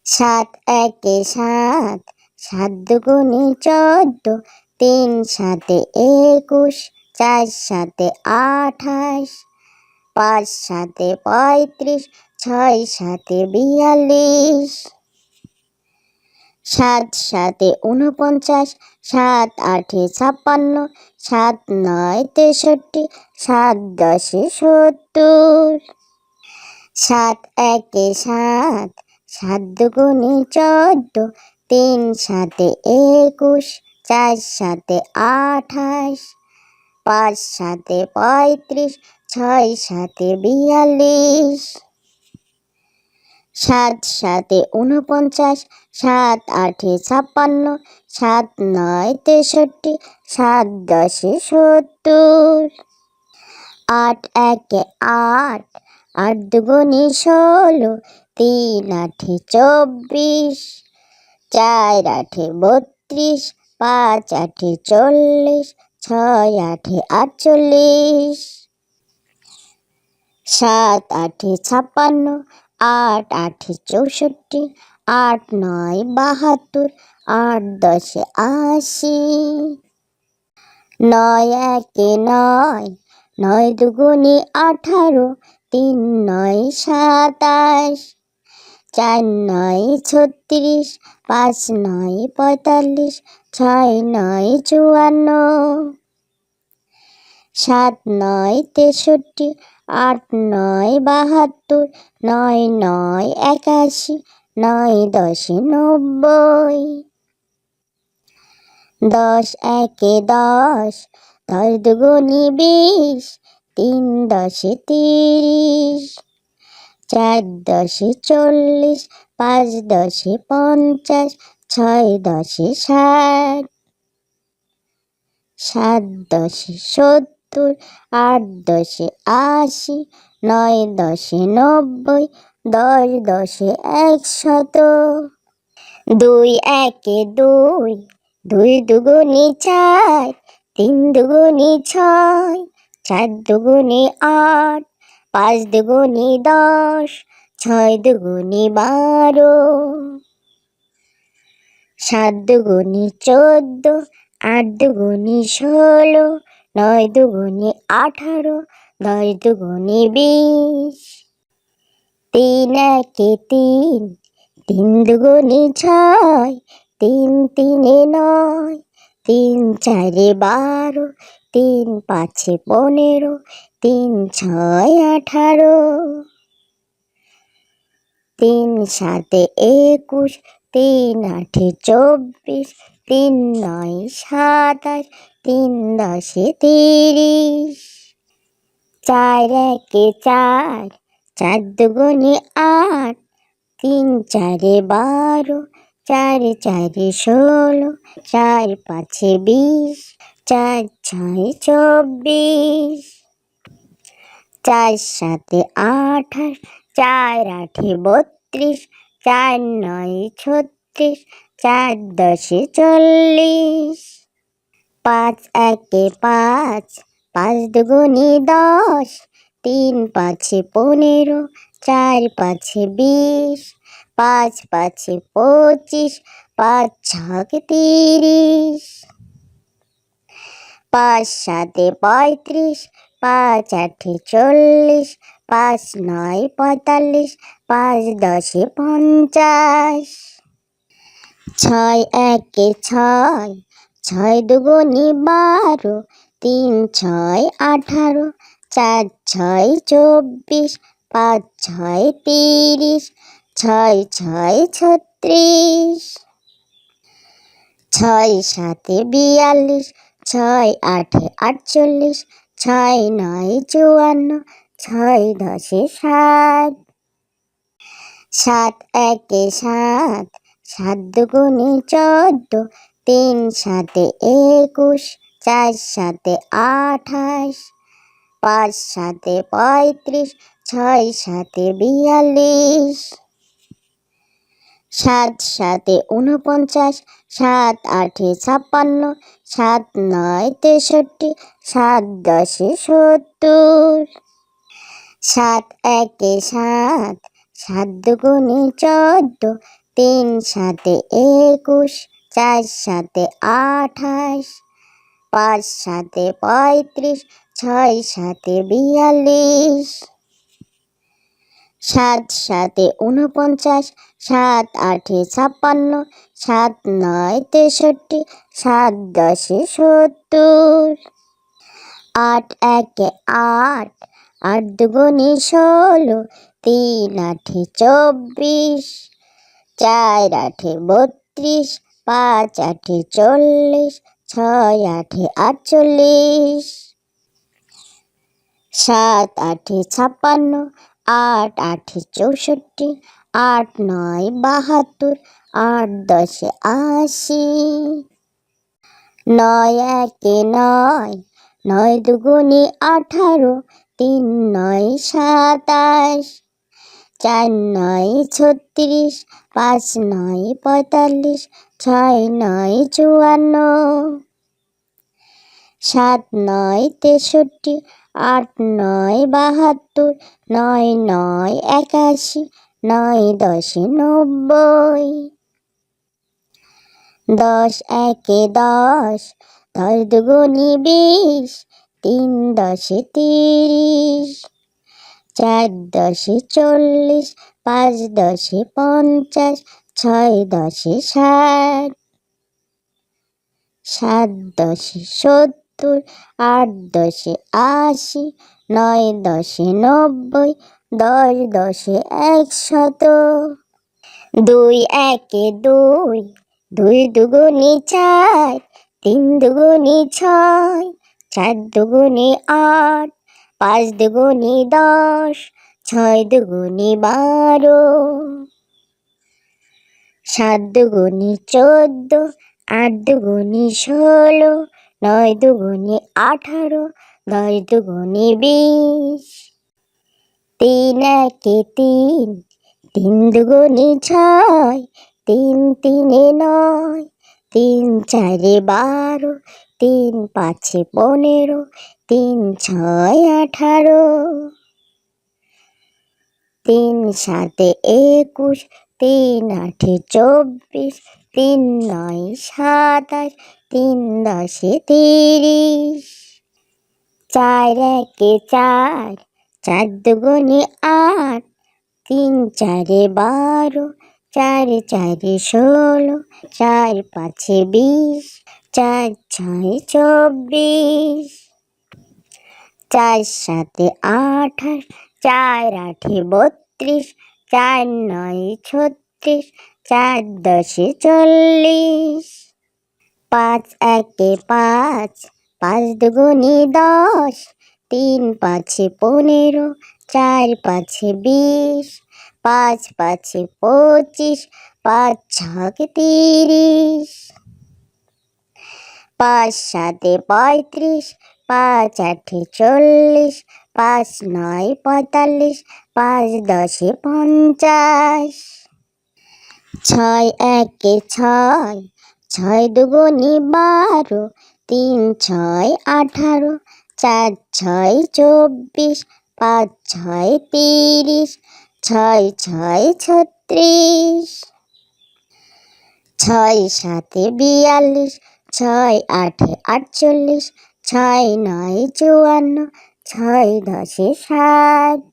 সাত একে সাত, সাত দুগুণে 14, 3 সাতে 21, 4 সাতে 28, 5 সাতে 35, 6 সাতে 42, 7 সাতে 49, 7 আটে 56, 7 নয় 63, 7 10 70, সাত একে সাত, সাত দুগুণে 14, 3 সাতে 21, 4 সাতে 28, 5 সাতে 35, 6 সাতে 42, 7 সাতে 49, 7 আটে 56, 7 নয় 63, 7 10 70, 8 একে 8, 8 দুগুণে 16, 3 আটে 24, 4 আটে 32, 5 আটে 40, 6 আটে 48, 7 আটে 56, 8 আটে 64, 8 নয় 72, 8 10 80, 9 একে 9, 9 দুগুণে 18, 3 নয় 27, 4 নয় 36, 5 নয় 45, 6 নয় 54, 7 নয় 63, 8 নয় 72, 9 নয় 81, 9 10 90, 10 একে 10, 10 দুগুণে 20, 3 10 30, 4 10 40, 5 10 50, 6 10 60, 7 10 70, 8 10 80, 9 10 90, 10 10 100, 2 একে 2, 2 দুগুণে 4, 3 দুগুণে 6, 4 দুগুণে 8, 5 দুগুণে 10, 6 দুগুণে 12, 7 দুগুণে 14, 8 দুগুণে 16, 9 দুগুণে 18, 10 দুগুণে 20, 3 একে 3, 3 দুগুণে 6, 3 তিনে 9, 3 চারে 12, 3 পাঁচে 15, 3 ছয় 18, 3 সাতে 21, 3 আটে 24, 3 নয় 27, 3 10 30, 4 একে 4, 4 দুগুণে 8, 3 চারে 12, 4 চারে 16, 4 পাঁচে 20, 4 ছয় 24, 4 সাতে 28, 4 আটে 32, 4 নয় 36, 4 10 40, 5 একে 5, 5 দুগুণে 10, 3 পাঁচে 15, 4 পাঁচে 20, 5 পাঁচে 25, 5 ছকে 30, 5 সাতে 35, 5 আটে 40, 5 নয় 45, 5 10 50, 6 একে 6, 6 দুগুণে 12, 3 ছয় 18, 4 ছয় 24, 5 ছয় 30, 6 ছয় 36, 6 সাতে 42, 6 আটে 48, 6 নয় 54, 6 10 60, 7 একে 7, 7 দুগুণে 14, 3 সাতে 21, 4 সাতে 28, 5 সাতে 35, 6 সাতে 42, 7 সাতে 49, 7 আটে 56, 7 নয় 63, 7 10 70, 7 একে 7, 7 দুগুণে 14, তিন সাতে 21, 4 সাতে 28, 5 সাতে 35, 6 সাতে 42, 7 সাতে 49, 7 8 56, 7 9 63, 7 10 70, 8 1 8, 8 দুগুণে 16, 3 8 24, 4 8 32, 5 8 40, 6 8 48, 7 8 56, 8 8 64, 8 9 72, 8 10 80, 9 1 9, 9 দুগুণে 18, 3 9 27, 4 9 36, 5 9 45, 6 9 54, 7 9 63, 8 9 72, 9 9 81, 9 10 90, 10 1 10, 10 দুগুণে 20, 3 10 30, 4 10 40, 5 10 50, 6 10 60, 7 10 70, 8 10 80, 9 10 90, 10 10 100, 2 1 2, 2 দুগুণে 4, 3 দুগুণে 6, 4 দুগুণে 8, 5 দুগুণে 10, 6 দুগুণে 12, 7 দুগুণে 14, 8 দুগুণে 16, 9 দুগুণে 18, 10 দুগুণে 20, 3 1 3, 3 দুগুণে 6, 3 3 9, 3 4 12, 3 5 15, 3 6 18, 3 7 21, 3 8 24, 3 9 27, 3 10 30, 4 1 4, 4 দুগুণে 8, 3 4 12, 4 4 16, 4 5 20, 4 6 24, 4 7 28, 4 8 32, 4 9 36, 4 10 40, 5 1 5, 5 দুগুণে 10, 3 5 15, 4 5 20, 5 5 25, 5 6 30, 5 7 35, 5 8 40, 5 9 45, 5 10 50, 6 1 6, 6 দুগুণে 12, 3 6 18, 4 6 24, 5 6 30, 6 6 36, 6 7 42, 6 8 48, 6 9 54, 6 10 60,